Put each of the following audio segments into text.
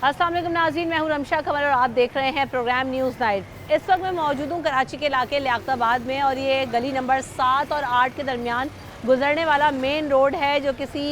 अस्सलाम वालेकुम नाज़रीन, मैं हूं रमशा कमर और आप देख रहे हैं प्रोग्राम न्यूज़ नाइट। इस वक्त मैं मौजूद हूं कराची के इलाके लियाकताबाद में और ये गली नंबर 7 और 8 के दरमियान गुजरने वाला मेन रोड है जो किसी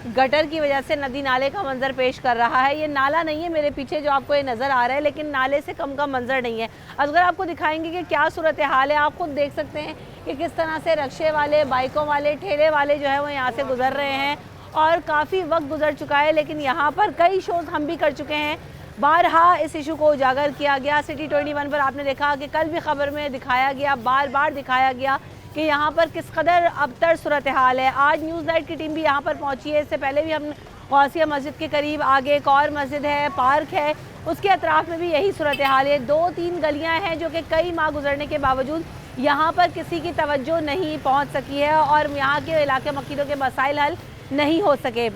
गटर की वजह से नदी नाले का मंजर पेश कर रहा है। ये नाला नहीं है मेरे पीछे जो आपको ये नज़र आ रहा है, लेकिन नाले से कम का मंजर नहीं है। अगर आपको दिखाएंगे कि क्या सूरत हाल है, आप खुद देख सकते हैं कि किस तरह से रक्शे वाले, बाइकों वाले, ठेले वाले जो है वो यहाँ से गुजर रहे हैं और काफ़ी वक्त गुजर चुका है। लेकिन यहाँ पर कई शोज़ हम भी कर चुके हैं, बारहा इस इशू को उजागर किया गया। सिटी 21 पर आपने देखा कि कल भी खबर में दिखाया गया, बार बार दिखाया गया कि यहाँ पर किस कदर अबतर सूरत हाल है। आज न्यूज़ नाइट की टीम भी यहाँ पर पहुँची है। इससे पहले भी हम गौसिया मस्जिद के करीब आगे एक और मस्जिद है, पार्क है, उसके अतराफ़ में भी यही सूरत हाल है। 2-3 गलियाँ हैं जो कि कई माह गुजरने के बावजूद यहाँ पर किसी की तवज्जो नहीं पहुँच सकी है और यहाँ के इलाके मकीनों के मसाइल हल नहीं हो सके।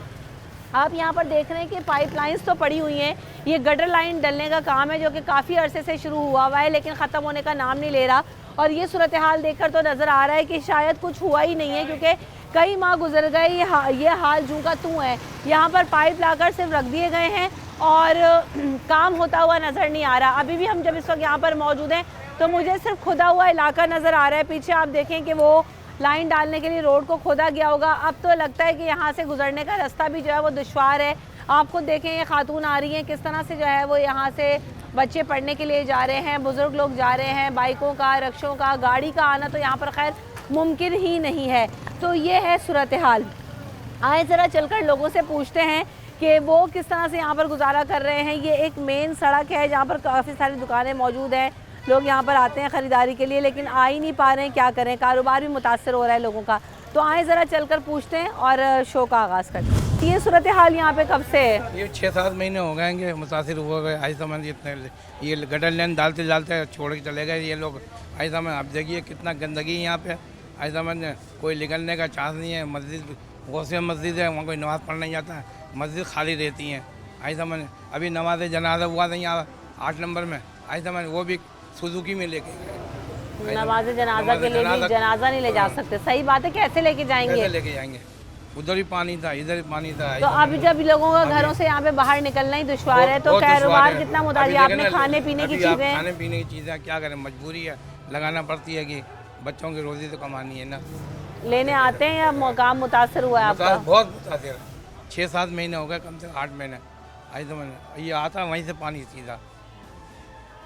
आप यहाँ पर देख रहे हैं कि पाइपलाइंस तो पड़ी हुई हैं। ये गटर लाइन डलने का काम है जो कि काफ़ी अरसे से शुरू हुआ है लेकिन ख़त्म होने का नाम नहीं ले रहा। और ये सूरत हाल देखकर तो नज़र आ रहा है कि शायद कुछ हुआ ही नहीं है, क्योंकि कई माह गुजर गए, ये हाल जूं का तूं है। यहाँ पर पाइप लाकर सिर्फ रख दिए गए हैं और काम होता हुआ नज़र नहीं आ रहा। अभी भी हम जब इस वक्त यहाँ पर मौजूद हैं तो मुझे सिर्फ खुदा हुआ इलाका नज़र आ रहा है। पीछे आप देखें कि वो लाइन डालने के लिए रोड को खोदा गया होगा। अब तो लगता है कि यहाँ से गुजरने का रास्ता भी जो है वो दुश्वार है। आप खुद देखें, ये खातून आ रही हैं किस तरह से जो है वो यहाँ से बच्चे पढ़ने के लिए जा रहे हैं, बुज़ुर्ग लोग जा रहे हैं, बाइकों का, रक्शों का, गाड़ी का आना तो यहाँ पर खैर मुमकिन ही नहीं है। तो ये है सूरत हाल। आए ज़रा चलकर लोगों से पूछते हैं कि वो किस तरह से यहाँ पर गुजारा कर रहे हैं। ये एक मेन सड़क है जहाँ पर काफ़ी सारी दुकानें मौजूद हैं, लोग यहाँ पर आते हैं ख़रीदारी के लिए लेकिन आ ही नहीं पा रहे हैं। क्या करें, कारोबार भी मुतासर हो रहा है लोगों का। तो आए ज़रा चलकर पूछते हैं और शो का आगाज़ करते हैं। ये सूरत हाल यहाँ पे कब से है? ये 6-7 महीने हो गए मुतासिर हो गए। आई समझ इतने ये गटर लाइन डालते डालते छोड़ के चले गए ये लोग। आई समझ अब देखिए कितना गंदगी यहाँ पे। आई समझ कोई निकलने का चांस नहीं है। मस्जिद गौसिया मस्जिद है, वहाँ कोई नमाज़ पढ़ने जाता है, मस्जिद खाली रहती हैं। आई समझ अभी नमाज जनाजा हुआ था यहाँ 8 नंबर में। आई समझ वो भी सुजुकी में लेके गए। नमाज जनाजा के लिए भी जनाजा नहीं ले जा सकते। सही बात है, कैसे लेके जाएंगे? कैसे लेके जाएंगे? उधर भी पानी था, इधर भी पानी था। तो अभी जब लोगों का घरों से यहाँ पे बाहर निकलना ही दुश्वार है तो कारोबार कितना मुताबिक आपने खाने पीने की चीजें, खाने पीने की चीज़ें क्या करें, मजबूरी है, लगाना पड़ती है कि बच्चों की रोजी तो कमानी है ना। लेने आते हैं या काम मुतासर हुआ है आपका? बहुत मुतासर। 6-7 महीने हो गए, कम से कम 8 महीने। आई समझ ये आता वहीं से पानी सीधा।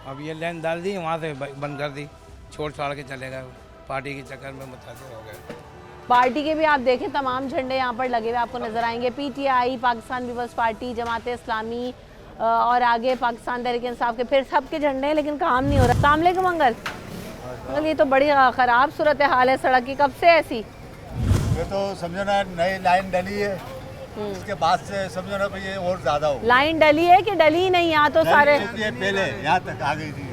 अब ये लाइन डाल दी, वहाँ से बंद कर दी, छोड़ छाड़ के चले गए। पार्टी के चक्कर में मुतासर हो गए। पार्टी के भी आप देखें तमाम झंडे यहाँ पर लगे हुए आपको नजर आएंगे। PTI, Pakistan peoples party, Jamaat Islami और आगे पाकिस्तान तहरीक इंसाफ के, फिर सबके झंडे हैं लेकिन काम नहीं हो रहा। अस्सलाम वालेकुम अंकल। अंकल ये तो बड़ी ख़राब सूरत हाल है सड़क की, कब से ऐसी? ये तो समझो ना नई लाइन डली है, इसके बाद से समझो ना ये और ज़्यादा हो। लाइन डली है कि डली ही नहीं? यहाँ तो सारे ये पहले यहाँ तक आ गई थी।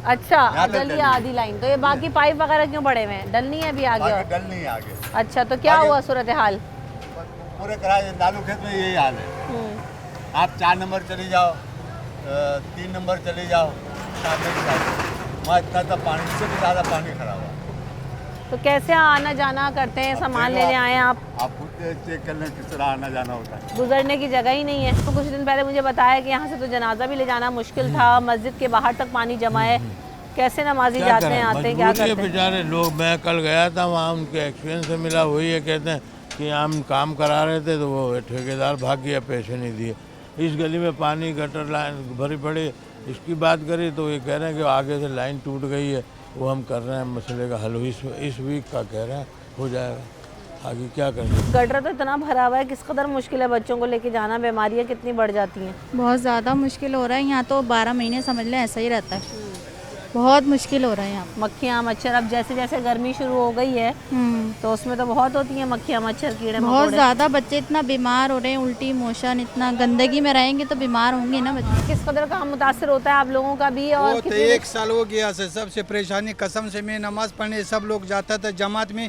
अच्छा डली है आधी लाइन, तो ये बाकी पाइप वगैरह क्यों पड़े हुए हैं? डल नहीं है अभी आगे? डल नहीं आगे। अच्छा तो क्या हुआ सूरत हाल? पूरे किराए दालू खेत में यही हाल है। आप 4 नंबर चली जाओ, 3 नंबर चली जाओ, सामने की साइड वहाँ इतना था पानी, इससे भी ज़्यादा पानी खराब हुआ। तो कैसे आना जाना करते हैं? सामान लेने आए आप खुद चेक कर लें किस तरह आना जाना होता है। गुजरने की जगह ही नहीं है। तो कुछ दिन पहले मुझे बताया कि यहाँ से तो जनाजा भी ले जाना मुश्किल था, मस्जिद के बाहर तक पानी जमा है। कैसे नमाजी जाते हैं, आते हैं, क्या करते हैं बेचारे लोग? मैं कल गया था वहाँ, उनके एक्सपीरियंस से मिला, वही है, कहते हैं कि हम काम करा रहे थे तो वो ठेकेदार भाग गया, पैसे नहीं दिए। इस गली में पानी गटर लाइन भरी पड़ी, इसकी बात करी तो ये कह रहे हैं कि आगे से लाइन टूट गई है, वो हम कर रहे हैं मसले का हल। इस वीक का कह रहे हैं हो जाएगा, आगे क्या करें। गटर तो इतना भरा हुआ है, किस कदर मुश्किल है बच्चों को लेके जाना, बीमारियाँ कितनी बढ़ जाती हैं। बहुत ज़्यादा मुश्किल हो रहा है यहाँ तो। 12 महीने समझ लें ऐसा ही रहता है, बहुत मुश्किल हो रहा है यहाँ। मक्खियाँ मच्छर, अब जैसे जैसे गर्मी शुरू हो गई है तो उसमें तो बहुत होती हैं मक्खियाँ मच्छर, कीड़े बहुत ज़्यादा। बच्चे इतना बीमार हो रहे हैं, उल्टी मोशन, इतना गंदगी में रहेंगे तो बीमार होंगे ना बच्चे। किस कदर काम मुतासर होता है आप लोगों का भी? और तो 1 साल हो गया से सबसे परेशानी, कसम से मैं नमाज पढ़ने सब लोग जाता था जमात में,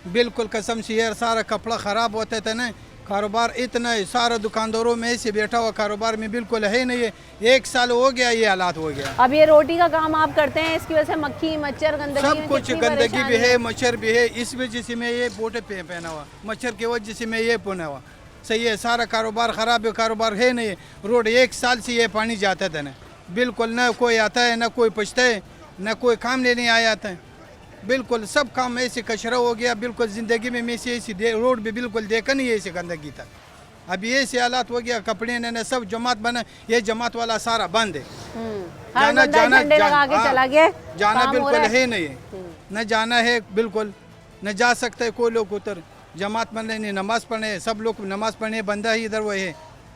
बिल्कुल कसम से यार सारा कपड़ा ख़राब होता था ना। कारोबार इतना है, सारा दुकानदारों में से बैठा हुआ, कारोबार में बिल्कुल है नहीं है। 1 साल हो गया ये हालात हो गया। अब ये रोटी का काम आप करते हैं, इसकी वजह से मक्खी मच्छर गंदगी सब कुछ, गंदगी भी है, मच्छर भी है। इस वजह से मैं ये बोटे पे पहना हुआ, मच्छर की वजह से मैं ये पहना हुआ। सही है, सारा कारोबार ख़राब है, कारोबार है नहीं। रोड 1 साल से ये पानी जाता था ना, बिल्कुल ना कोई आता है, ना कोई पूछता है, ना कोई काम लेने आया था। बिल्कुल सब काम ऐसे कचरा हो गया, बिल्कुल ज़िंदगी में मैं से ऐसी रोड भी बिल्कुल देखा नहीं ऐसे गंदगी था। अभी ऐसे हालात हो गया, कपड़े ने सब जमात बना, ये जमात वाला सारा बंद है। हर बंदा झंडे लगा के चला गया, जाना काम हो बिल्कुल रहा है नहीं, न जाना है बिल्कुल, न जा सकते कोई लोग उधर। जमात बंद नहीं, नमाज पढ़ने सब लोग नमाज पढ़ने, बंदा ही इधर वो है।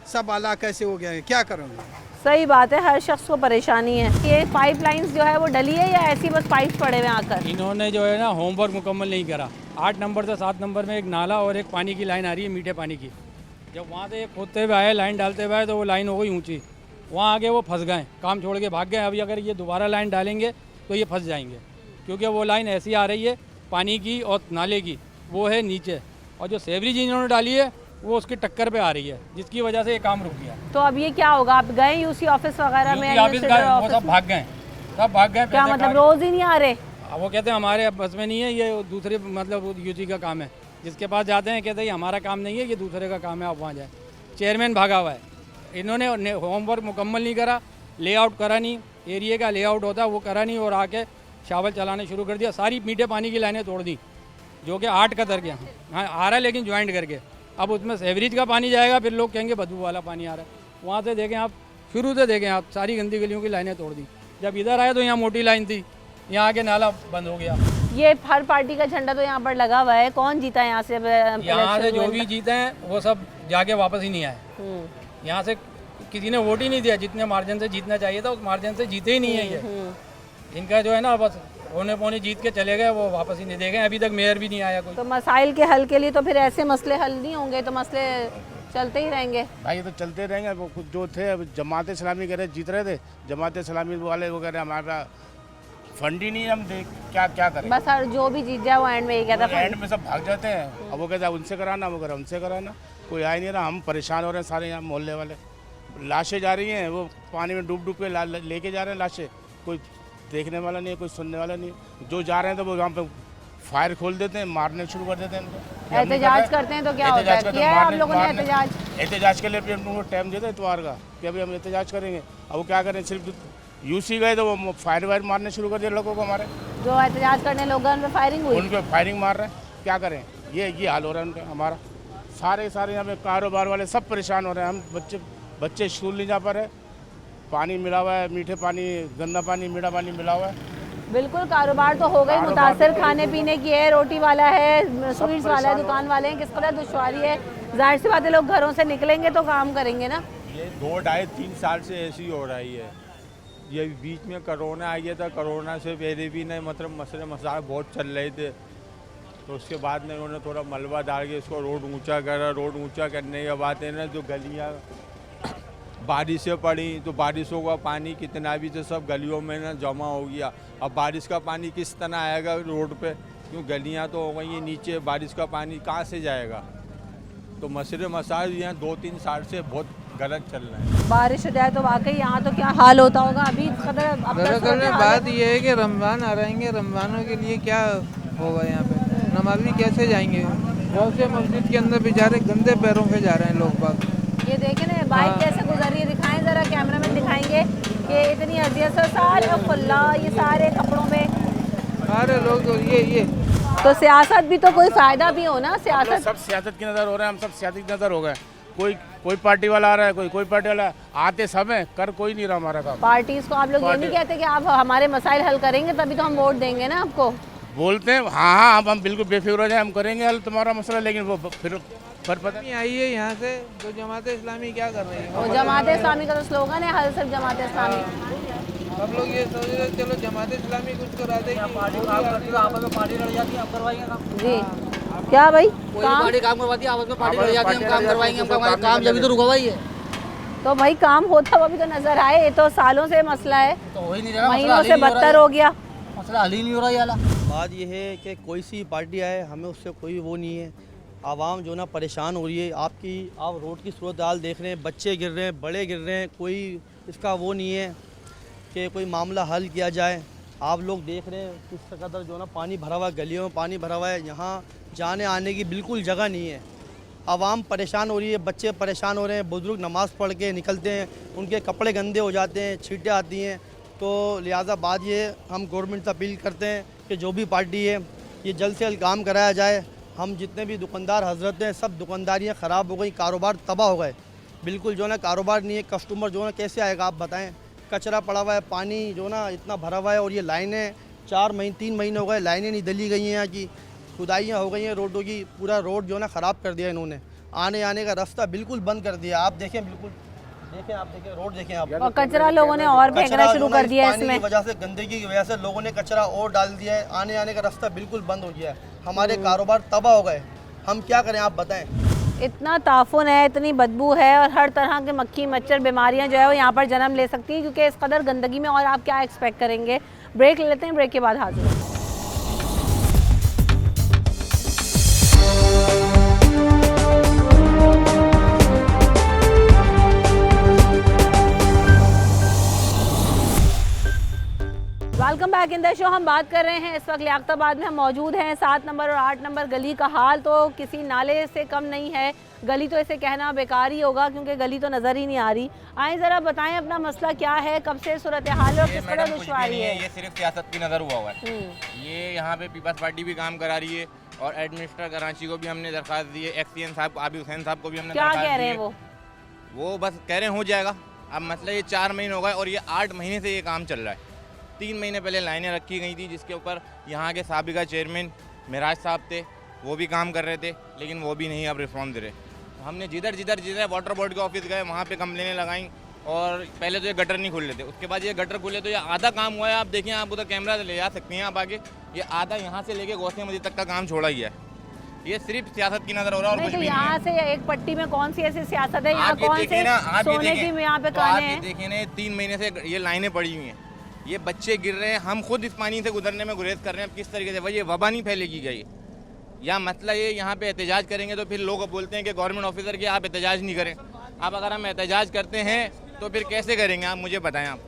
सब आला कैसे हो गया है, क्या करोगे? सही बात है, हर शख्स को परेशानी है। ये पाइपलाइंस जो है वो डली है या ऐसी बस पाइप पड़े हुए आकर? इन्होंने जो है ना होमवर्क मुकम्मल नहीं करा। 8 नंबर से 7 नंबर में एक नाला और एक पानी की लाइन आ रही है, मीठे पानी की। जब वहाँ से खोदते हुए आए, लाइन डालते हुए आए, तो वो लाइन हो गई ऊंची। वहाँ आगे वो फंस गए, काम छोड़ के भाग गए। अभी अगर ये दोबारा लाइन डालेंगे तो ये फंस जाएंगे, क्योंकि वो लाइन ऐसी आ रही है पानी की और नाले की, वो है नीचे, और जो सेवरेज इन्होंने डाली है वो उसकी टक्कर पे आ रही है, जिसकी वजह से ये काम रुक गया। तो अब ये क्या होगा? आप गए यूसी ऑफिस वगैरह में? ऑफिस गए, वो सब भाग गए, सब भाग गए। क्या मतलब रोज ही नहीं आ रहे? वो कहते हैं हमारे बस में नहीं है, ये दूसरे मतलब यूजी का काम है। जिसके पास जाते हैं कहते हैं हमारा काम नहीं है, ये दूसरे का काम है, आप वहाँ जाए। चेयरमैन भागा हुआ है। इन्होंने होमवर्क मुकम्मल नहीं करा, लेआउट करा नहीं, एरिया का लेआउट होता है वो करा नहीं, और आके शावल चलाने शुरू कर दिया। सारी मीठे पानी की लाइनें तोड़ दी, जो कि 8 का दर गया। हाँ आ रहा है, लेकिन ज्वाइंट करके। अब उसमें सेवरेज का पानी जाएगा, फिर लोग कहेंगे बदबू वाला पानी आ रहा है। वहाँ से देखें आप, शुरू से देखें आप, सारी गंदी गलियों की लाइनें तोड़ दी। जब इधर आए तो यहाँ मोटी लाइन थी, यहाँ आके नाला बंद हो गया। ये हर पार्टी का झंडा तो यहाँ पर लगा हुआ है। कौन जीता है यहाँ से? यहाँ से जो भी जीते हैं वो सब जाके वापस ही नहीं आए। यहाँ से किसी ने वोट ही नहीं दिया। जितने मार्जिन से जीतना चाहिए था उस मार्जिन से जीते ही नहीं है ये। इनका जो है ना बस होने पौने जीत के चले गए, वो वापस ही नहीं देखे। अभी तक मेयर भी नहीं आया कोई। तो मसाइल के हल के लिए तो फिर ऐसे मसले हल नहीं होंगे, तो मसले चलते ही रहेंगे। भाई ये तो चलते रहेंगे। वो कुछ जो थे जमात इस्लामी कह रहे जीत रहे थे, जमात इस्लामी वाले वो कह रहे हमारा फंड ही नहीं है, हम क्या क्या करें। बस हर जो भी जीत जाए वो एंड में ही कहता है, एंड में सब भाग जाते हैं। अब वो कहते हैं उनसे कराना, वो कह रहे उनसे कराना, कोई आ ही नहीं रहा। हम परेशान हो रहे हैं सारे यहाँ मोहल्ले वाले। लाशें जा रही हैं, वो पानी में डूब डूब के लेके जा रहे हैं लाशें। कोई देखने वाला नहीं है, कोई सुनने वाला नहीं है। जो जा रहे हैं तो वो वहाँ पे फायर खोल देते हैं, मारने शुरू कर देते हैं इनको। एहतजाज करते हैं तो क्या होता है? किया है आप लोगों ने एहतजाज? एहतजाज के लिए भी हम लोग टाइम देते हैं इतवार का कि अभी हम एहतजाज करेंगे। अब वो क्या करें, सिर्फ यूसी गए तो वो फायर वायर मारने शुरू कर दिए लोगों को। हमारे जो एहतजाज करने लोग उन पर फायरिंग हुई, उन पर फायरिंग मार रहे हैं। क्या करें, ये हाल हो रहा है उनका। हमारा सारे यहाँ पे कारोबार वाले सब परेशान हो रहे हैं। हम बच्चे स्कूल नहीं जा पा रहे, पानी मिला हुआ है, मीठे पानी, गंदा पानी, मीठा पानी मिला हुआ है। बिल्कुल कारोबार तो हो गई मुतासर। खाने पीने की है, रोटी वाला है, स्वीट्स वाला है, दुकान वाले हैं, किस कदर दुश्वारी है। जाहिर सी बात है, लोग घरों से निकलेंगे तो काम करेंगे ना। ये 2, 2.5, 3 साल से ऐसी हो रही है। ये बीच में कोरोना आ गया था, कोरोना से पहले भी नहीं मतलब मसले मसाले बहुत चल रहे थे। तो उसके बाद में उन्होंने थोड़ा मलबा डाल के इसको रोड ऊंचा करा। रोड ऊंचा करने के बाद है ना, जो गलियाँ बारिशें पड़ी तो बारिशों का पानी कितना भी तो सब गलियों में ना जमा हो गया। अब बारिश का पानी किस तरह आएगा रोड पे, क्यों गलियाँ तो हो गई हैं नीचे, बारिश का पानी कहाँ से जाएगा। तो मसले मसाइल यहाँ 2-3 साल से बहुत गलत चल रहे हैं। बारिश हो जाए तो वाकई यहाँ तो क्या हाल होता होगा। अभी दरअसल बात ये है कि रमज़ान आ रहेंगे, रमज़ानों के लिए क्या होगा यहाँ पे, नमाज़ी कैसे जाएंगे। बहुत से मस्जिद के अंदर बेचारे गंदे पैरों पे जा रहे हैं लोग बाग। ये देखें ना बाइक कैसे गुजर रही है, दिखाएं जरा, कैमरामैन दिखाएंगे कि इतनी अजियत से सारे खुला, ये सारे कपड़ों में सारे लोग तो ये तो सियासत भी तो कोई फायदा भी हो ना। सियासत सब सियासत की नज़र हो रहे हैं, हम सब सियासत की नज़र हो गए। कोई पार्टी वाला आ रहा है, कोई पार्टी वाला आते सब है, कर कोई नहीं रहा हमारा काम। पार्टीज को आप लोग ये नहीं कहते कि आप हमारे मसाइल हल करेंगे तभी तो हम वोट देंगे ना आपको? बोलते हैं हाँ हम बिल्कुल बेफिक्र हो जाए, हम करेंगे हल तुम्हारा मसला, लेकिन वो फिर पता नहीं आई है यहाँ से। तो जमात इस्लामी क्या कर रही है? वो जमात इस्लामी का तो स्लोगन है हल सिर्फ जमात इस्लामी। सब लोग ये सोच रहे चलो जमात इस्लामी कुछ करा देगी। जी क्या भाई काम करवाती है, आपस में पार्टी लड़ जाती है, हम काम करवाएंगे, हम काम जब तो रुका हुआ ही है। तो भाई काम होता हुआ भी तो नजर आए। ये तो सालों से मसला है, तो हो ही नहीं रहा, महीनों से बदतर हो गया, मसला हल ही नहीं हो रहा। ये वाला बात यह है कि कोई सी पार्टी आए, हमें उससे कोई वो नहीं है। आवाम जो ना परेशान हो रही है। आप रोड की सूरत हाल देख रहे हैं, बच्चे गिर रहे हैं, बड़े गिर रहे हैं, कोई इसका वो नहीं है कि कोई मामला हल किया जाए। आप लोग देख रहे हैं किस कदर जो ना पानी भरा हुआ है, गलियों में पानी भरा हुआ है, यहाँ जाने आने की बिल्कुल जगह नहीं है। आवाम परेशान हो रही है, बच्चे परेशान हो रहे हैं, बुजुर्ग नमाज़ पढ़ के निकलते हैं, उनके कपड़े गंदे हो जाते हैं, छींटें आती हैं। तो लिहाजा बात ये हम गवर्नमेंट से अपील करते हैं कि जो भी पार्टी है ये जल्द से जल्द काम कराया जाए। हम जितने भी दुकानदार हजरत हैं सब दुकानदारियाँ ख़राब हो गई, कारोबार तबाह हो गए, बिल्कुल जो ना कारोबार नहीं है। कस्टमर जो ना कैसे आएगा आप बताएं, कचरा पड़ा हुआ है, पानी जो ना इतना भरा हुआ है, और ये लाइनें 3 महीने हो गए, लाइनें नहीं दली गई हैं, यहाँ की खुदाइयाँ हो गई हैं रोडों की, पूरा रोड जो ना ख़राब कर दिया इन्होंने, आने आने का रास्ता बिल्कुल बंद कर दिया। आप देखें, बिल्कुल देखें, आप देखें रोड देखें आप, और कचरा लोगों ने और फेंकना शुरू कर दिया है इसमें, पानी की वजह से, गंदगी की वजह से लोगों ने कचरा और डाल दिया है, आने आने का रास्ता बिल्कुल बंद हो गया है, हमारे कारोबार तबाह हो गए। हम क्या करें आप बताएं। इतना ताफुन है, इतनी बदबू है और हर तरह के मक्खी मच्छर बीमारियां जो है वो यहाँ पर जन्म ले सकती हैं, क्योंकि इस कदर गंदगी में और आप क्या एक्सपेक्ट करेंगे। ब्रेक ले लेते हैं, ब्रेक के बाद हाजिर होंगे। Welcome back in the show. हम बात कर रहे हैं इस वक्त लियाकताबाद में हम मौजूद हैं। 7 नंबर और 8 नंबर गली का हाल तो किसी नाले से कम नहीं है। गली तो इसे कहना बेकार ही होगा क्योंकि गली तो नज़र ही नहीं आ रही। आए ज़रा बताएं अपना मसला क्या है, कब से सूरत हाल और किस तरह दुश्वारी है। ये सिर्फ सियासत की नज़र हुआ हुआ है। ये यहाँ पे पीपल्स पार्टी भी काम करा रही है और एडमिनिस्ट्रेटर कराची को भी हमने दरख्वास्त दी है, एक्सीएन साहब आबिद हुसैन साहब को भी हमने क्या कह रहे हैं वो बस कह रहे हैं हो जाएगा। अब मसला ये 4 महीने हो गए और ये 8 महीने से ये काम चल रहा है। 3 महीने पहले लाइनें रखी गई थी जिसके ऊपर यहाँ के साबिका चेयरमैन मिराज साहब थे, वो भी काम कर रहे थे, लेकिन वो भी नहीं अब रिफॉर्म दे रहे। हमने जिधर वाटर बोर्ड के ऑफिस गए वहाँ पे कंप्लेनें लगाई और पहले तो ये गटर नहीं खुल रहे थे, उसके बाद ये गटर खुले तो ये आधा काम हुआ है। आप देखिए, आप उधर कैमरा ले जा सकते हैं आप आगे, ये आधा यहाँ से लेके गौसिया मस्जिद तक का काम छोड़ा ही है। ये सिर्फ सियासत की नज़र हो रहा है और कुछ भी नहीं है। यहाँ से एक पट्टी में कौन सी ऐसी सियासत है, यहाँ कौन से सोने की यहाँ पे काने हैं। देखिए ना, 3 महीने से ये लाइनें पड़ी हुई हैं, ये बच्चे गिर रहे हैं, हम खुद इस पानी से गुजरने में गुरेज कर रहे हैं। अब किस तरीके से भाई ये वबा नहीं फैलेगी गई या मसला ये यहाँ पे एहतजाज करेंगे तो फिर लोग बोलते हैं कि गवर्नमेंट ऑफिसर की आप एहतजाज नहीं करें। अब अगर हम एहतजाज करते हैं तो फिर कैसे करेंगे आप मुझे बताएं। आप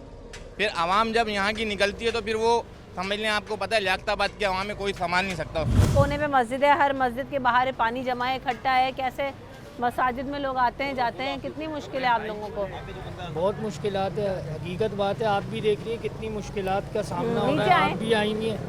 फिर आवाम जब यहाँ की निकलती है तो फिर वो समझ लें, आपको पता है लियाकताबाद की आवाम में कोई संभाल नहीं सकता। कोने में मस्जिद है, हर मस्जिद के बाहर पानी जमा है, इकट्ठा है। कैसे मसाजिद में लोग आते हैं जाते हैं, कितनी मुश्किल है आप लोगों को? बहुत मुश्किलात है, हकीकत बात है। आप भी देख रही है कितनी मुश्किलात का सामना हो रहा है। आप भी आई नहीं है,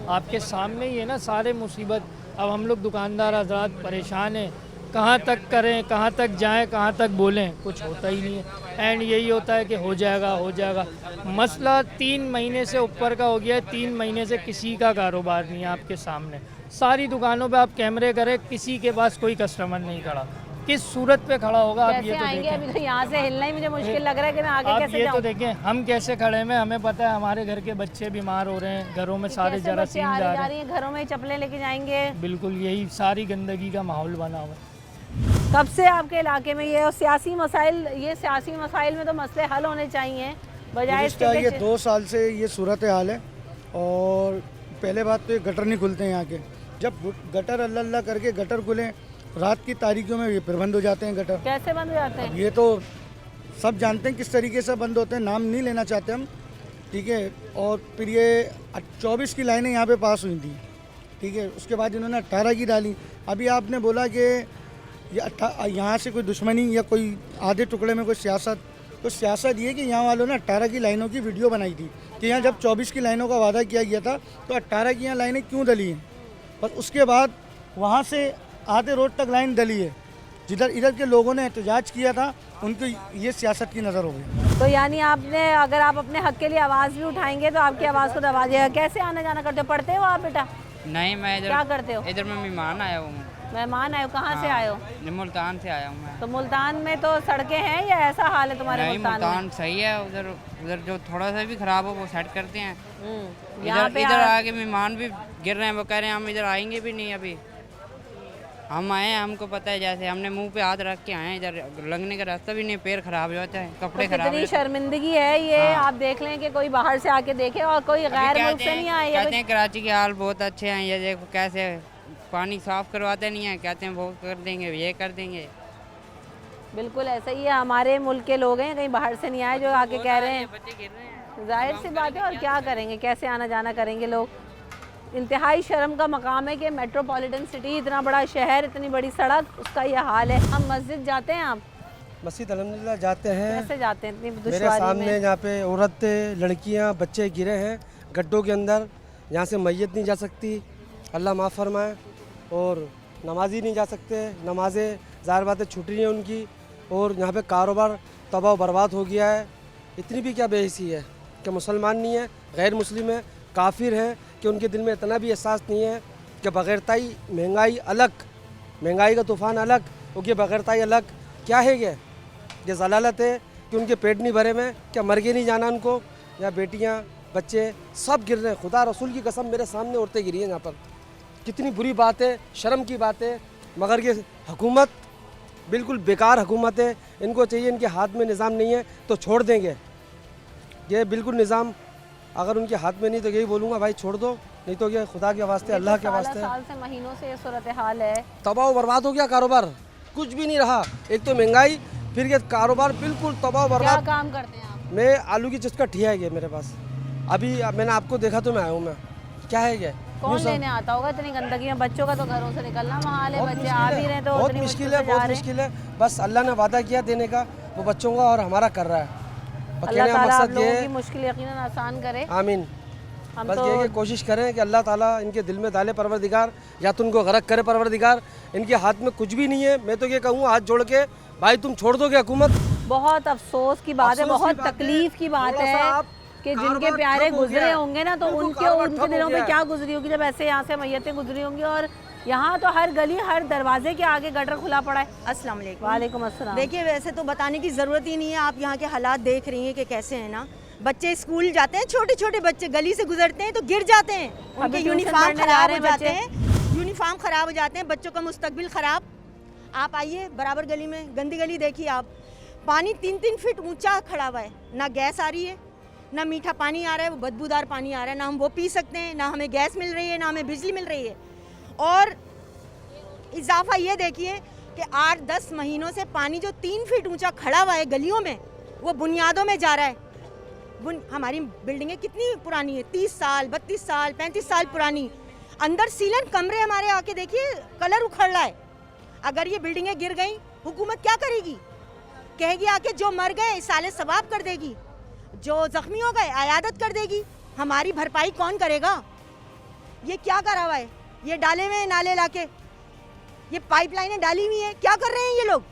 आपके सामने ही है ना सारे मुसीबत। अब हम लोग दुकानदार हजरात परेशान हैं, कहाँ तक करें, कहाँ तक जाएं, कहाँ तक बोलें, कुछ होता ही नहीं है। एंड यही होता है कि हो जाएगा हो जाएगा। मसला 3 महीने से ऊपर का हो गया है। 3 महीने से किसी का कारोबार नहीं है आपके सामने। सारी दुकानों पे आप कैमरे करें, किसी के पास कोई कस्टमर नहीं खड़ा। किस सूरत पे खड़ा होगा आप ये तो देखें। अभी तो यहाँ से हिलना ही मुझे मुश्किल लग रहा है कि मैं आगे कैसे जाऊँ। तो देखें हम कैसे खड़े हैं, हमें पता है हमारे घर के बच्चे बीमार हो रहे हैं, घरों में सारे जरासीम जा रहे हैं, घरों में चप्पलें लेके जाएंगे। बिल्कुल यही सारी गंदगी का माहौल बना हुआ है। कब से आपके इलाके में ये सियासी मसाइल में तो मसले हल होने चाहिए बजाय ये 2 साल से ये सूरत हाल है। और पहले बात तो ये गटर नहीं खुलते हैं यहाँ के। जब गटर अल्लाह अल्लाह करके गटर खुले, रात की तारीखों में ये फिर बंद हो जाते हैं गटर। कैसे बंद हो जाते हैं? ये तो सब जानते हैं किस तरीके से बंद होते हैं, नाम नहीं लेना चाहते हम, ठीक है। और फिर ये 24 की लाइनें यहाँ पे पास हुई थी, ठीक है। उसके बाद इन्होंने 18 की डाली। अभी आपने बोला कि ये यहाँ से कोई दुश्मनी या कोई आधे टुकड़े में कोई सियासत, तो सियासत ये कि यहाँ वालों ने 18 की लाइनों की वीडियो बनाई थी कि यहाँ जब 24 की लाइनों का वादा किया गया था तो 18 की यहाँ लाइनें क्यों डली हैं। बस उसके बाद वहाँ से आधे रोड तक लाइन डली है, जिधर इधर के लोगों ने एहतजाज किया था उनको ये सियासत की नज़र हो गई। तो यानी आपने, अगर आप अपने हक के लिए आवाज़ भी उठाएंगे तो आपकी आवाज़ को दबा दिया। कैसे आना जाना करते हो, पढ़ते हो आप बेटा? नहीं, मैं इधर क्या करते हो? इधर मैं मेहमान आया हूँ। मेहमान आए हो? कहाँ से आए हो? मुल्तान से आया हूँ मैं। तो मुल्तान में तो सड़कें हैं या ऐसा हाल है तुम्हारे? नहीं, मुल्तान सही है। उधर जो थोड़ा सा भी खराब हो वो सेट करते हैं। इधर आके मेहमान भी गिर रहे हैं, वो कह रहे हैं हम इधर आएंगे भी नहीं। अभी हम आए हैं, हमको पता है, जैसे हमने मुंह पे हाथ रख के आए हैं, इधर लगने का रास्ता भी नहीं, पैर खराब हो जाता है, कपड़े खराब। कितनी शर्मिंदगी है ये। आप देख लें कि कोई बाहर से आके देखे और कोई गैर मुल्क से नहीं आए। कहते हैं कराची के हाल बहुत अच्छे हैं, ये देखो कैसे पानी साफ करवाते नहीं है, कहते हैं वो कर देंगे, ये कर देंगे। बिल्कुल ऐसा ही है, हमारे मुल्क के लोग हैं, कहीं बाहर से नहीं आए जो आके कह रहे हैं। जाहिर सी बात है, और क्या करेंगे, कैसे आना जाना करेंगे लोग। इंतहाई शर्म का मकाम है कि मेट्रोपॉलिटन सिटी, इतना बड़ा शहर, इतनी बड़ी सड़क, उसका ये हाल है। हम मस्जिद जाते हैं आप? मस्जिद अल्हम्दुलिल्लाह जाते हैं। कैसे जाते हैं इतनी मेरे दुश्वारी सामने में? यहाँ पे औरतें, लड़कियाँ, बच्चे गिरे हैं गड्ढों के अंदर, यहाँ से मैयत नहीं जा सकती, अल्लाह माफ़ फरमाए। और नमाजी नहीं जा सकते, नमाजें ज़ाहिर बात है छूट रही हैं उनकी। और यहाँ पे कारोबार तबाह बर्बाद हो गया है। इतनी भी क्या बेहिसी है कि मुसलमान नहीं है, गैर मुस्लिम है, काफिर हैं, कि उनके दिल में इतना भी एहसास नहीं है कि बगैरताई महंगाई अलग, महंगाई का तूफ़ान अलग, क्योंकि बगैरताई अलग क्या है ये ज़लालत है कि उनके पेट नहीं भरे में, क्या मर के नहीं जाना उनको। यहाँ बेटियाँ बच्चे सब गिर रहे हैं, खुदा रसूल की कसम मेरे सामने औरतें गिरी हैं यहाँ पर। कितनी बुरी बात है, शर्म की बात है। मगर ये हुकूमत बिल्कुल बेकार हुकूमत है, इनको चाहिए, इनके हाथ में निज़ाम नहीं है तो छोड़ देंगे। ये बिल्कुल निज़ाम अगर उनके हाथ में नहीं तो यही बोलूँगा भाई छोड़ दो, नहीं तो ये खुदा के वास्ते, अल्लाह के वास्ते। साल से महीनों से ये सूरत हाल है, तबाह बर्बाद हो गया कारोबार, कुछ भी नहीं रहा। एक तो महंगाई, फिर ये कारोबार बिल्कुल तबाह बर्बाद। क्या काम करते हैं आप? मैं आलू की चिप्स का ठिया है ये मेरे पास, अभी मैंने आपको देखा तो मैं आया हूँ। मैं क्या है ये, कौन लेने आता होगा इतनी गंदगी में? बच्चों का तो घरों से निकलना महाल है, बच्चे आ भी रहे हैं तो बहुत उतनी मुश्किल है, से जा बहुत रहे हैं। मुश्किल है। बस अल्लाह ने वादा किया देने का, वो बच्चों का और हमारा कर रहा है। अल्लाह ताला आप मकसद ये लोगों की है, मुश्किल यकीनन आसान करे। आमीन। हम बस तो ये है कि कोशिश करें कि अल्लाह ताला इनके दिल में डाले परवरदिगार, या तो उनको गरक करे परवरदिगार। इनके हाथ में कुछ भी नहीं है। मैं तो ये कहूँगा हाथ जोड़ के भाई तुम छोड़ दोगे हुकूमत। बहुत अफसोस की बात है, बहुत तकलीफ की बात है कि जिनके प्यारे गुजरे होंगे ना, तो उनके दिलों में क्या गुजरी होगी जब ऐसे यहाँ से मैयतें गुजरी होंगी। और यहाँ तो हर गली, हर दरवाजे के आगे गटर खुला पड़ा है। अस्सलाम वालेकुम। वालेकुम अस्सलाम। देखिए वैसे तो बताने की ज़रूरत ही नहीं है, आप यहाँ के हालात देख रही हैं कि कैसे हैं ना। बच्चे स्कूल जाते हैं, छोटे छोटे बच्चे गली से गुजरते हैं तो गिर जाते हैं, उनके यूनिफॉर्म खराब हो जाते हैं, यूनिफॉर्म खराब हो जाते हैं, बच्चों का मुस्तकबिल ख़राब। आप आइए बराबर गली में, गंदी गली देखिए आप, पानी 3-3 फीट ऊंचा खड़ा हुआ है, ना गैस आ रही है, ना मीठा पानी आ रहा है, वो बदबूदार पानी आ रहा है, ना हम वो पी सकते हैं, ना हमें गैस मिल रही है, ना हमें बिजली मिल रही है। और इजाफा ये देखिए कि 8-10 महीनों से पानी जो 3 फीट ऊंचा खड़ा हुआ है गलियों में, वो बुनियादों में जा रहा है। हमारी बिल्डिंगें कितनी पुरानी है, 30 साल, 32 साल, 35 साल पुरानी। अंदर सीलन कमरे हमारे आके देखिए कलर उखड़ रहा है। अगर ये बिल्डिंगें गिर गई, हुकूमत क्या करेगी? कहेगी आके जो मर गए साले सवाब कर देगी, जो जख्मी हो गए आयादत कर देगी। हमारी भरपाई कौन करेगा? ये क्या करा हुआ है? ये डाले हुए नाले लाके, ये पाइपलाइनें डाली हुई हैं, क्या कर रहे हैं ये लोग?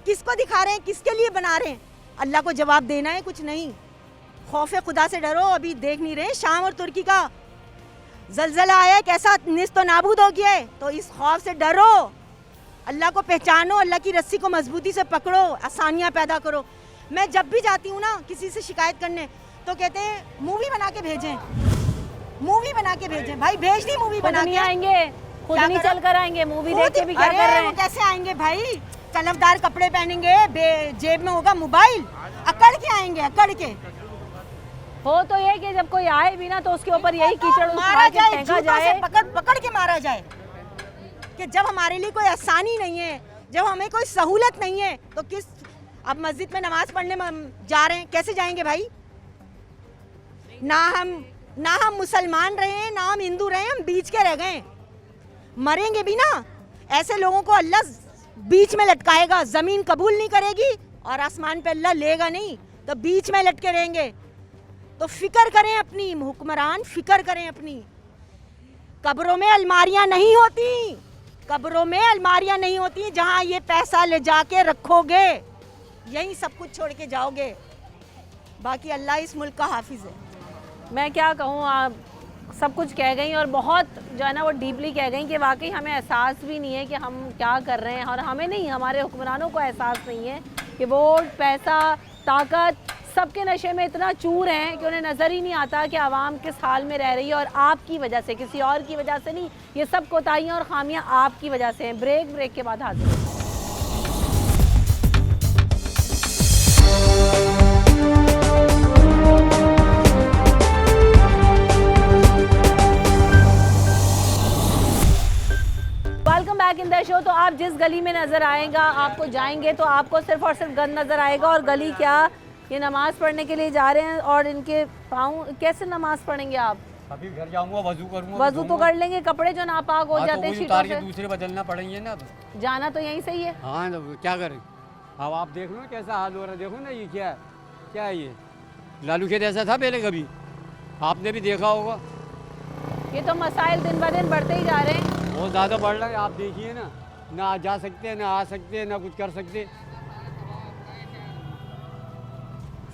किसको दिखा रहे हैं, किसके लिए बना रहे हैं? अल्लाह को जवाब देना है, कुछ नहीं। खौफे खुदा से डरो। अभी देख नहीं रहे शाम और तुर्की का जलजला आया है, कैसा निस्तो नाबूद हो गया है, तो इस खौफ से डरो। अल्लाह को पहचानो, अल्लाह की रस्सी को मजबूती से पकड़ो, आसानियाँ पैदा करो। मैं जब भी जाती हूँ ना किसी से शिकायत करने, तो कहते हैं मूवी बना के भेजें, मूवी बना के भेजें। भाई भेज दी मूवी बना के, आएंगे खुद नहीं चल कर आएंगे, मूवी देख के भी क्या कर रहे हैं? कैसे आएंगे भाई? तलबदार कपड़े पहनेंगे, जेब में होगा मोबाइल, अकड़ के आएंगे, अकड़ के। हो तो ये कि जब कोई आए भी ना तो उसके ऊपर यही कीचड़ मारा जाए, फेंका जाए, पकड़ के मारा जाए। कि जब हमारे लिए कोई आसानी नहीं है, जब हमें कोई सहूलत नहीं है, तो किस अब मस्जिद में नमाज पढ़ने में जा रहे हैं, कैसे जाएंगे भाई? ना हम मुसलमान रहे हैं, ना हम हिंदू रहे हैं, हम बीच के रह गए। मरेंगे भी ना, ऐसे लोगों को अल्लाह बीच में लटकाएगा। जमीन कबूल नहीं करेगी और आसमान पे अल्लाह लेगा नहीं, तो बीच में लटके रहेंगे। तो फिक्र करें अपनी, हुक्मरान फिक्र करें अपनी। कब्रों में अलमारियां नहीं होती, कब्रों में अलमारियां नहीं होती जहां ये पैसा ले जाके रखोगे, यही सब कुछ छोड़ के जाओगे। बाकी अल्लाह इस मुल्क का हाफिज है। मैं क्या कहूँ, आप सब कुछ कह गई और बहुत जो है ना वो डीपली कह गई कि वाकई हमें एहसास भी नहीं है कि हम क्या कर रहे हैं, और हमें नहीं, हमारे हुक्मरानों को एहसास नहीं है कि वोट, पैसा, ताकत सबके नशे में इतना चूर हैं कि उन्हें नज़र ही नहीं आता कि आवाम किस हाल में रह रही है। और आपकी वजह से, किसी और की वजह से नहीं, ये सब कोताहियाँ और खामियाँ आपकी वजह से हैं। ब्रेक के बाद हाजिर। Welcome back in the show. तो आप जिस गली में नज़र आएगा, आपको जाएंगे तो आपको सिर्फ और सिर्फ गंद नज़र आएगा। और गली क्या, ये नमाज़ पढ़ने के लिए जा रहे हैं और इनके पाँव, कैसे नमाज़ पढ़ेंगे आप? अभी घर जाऊंगा, वजू करूंगा, वजू तो कर लेंगे, कपड़े जो नापाक हो जाते हैं शीटों से, दूसरे बदलना पड़ेंगे ना। जाना तो यहीं से ही है। हाँ तो क्या करें, अब आप देख लो कैसा हाल हो रहा है, देखो ना ये क्या है ये लालू खेत ऐसा था पहले कभी, आपने भी देखा होगा। ये तो मसाइल दिन ब दिन बढ़ते ही जा रहे हैं, बहुत ज़्यादा बढ़ रहा है। आप देखिए ना जा सकते हैं, ना आ सकते हैं, ना कुछ कर सकते।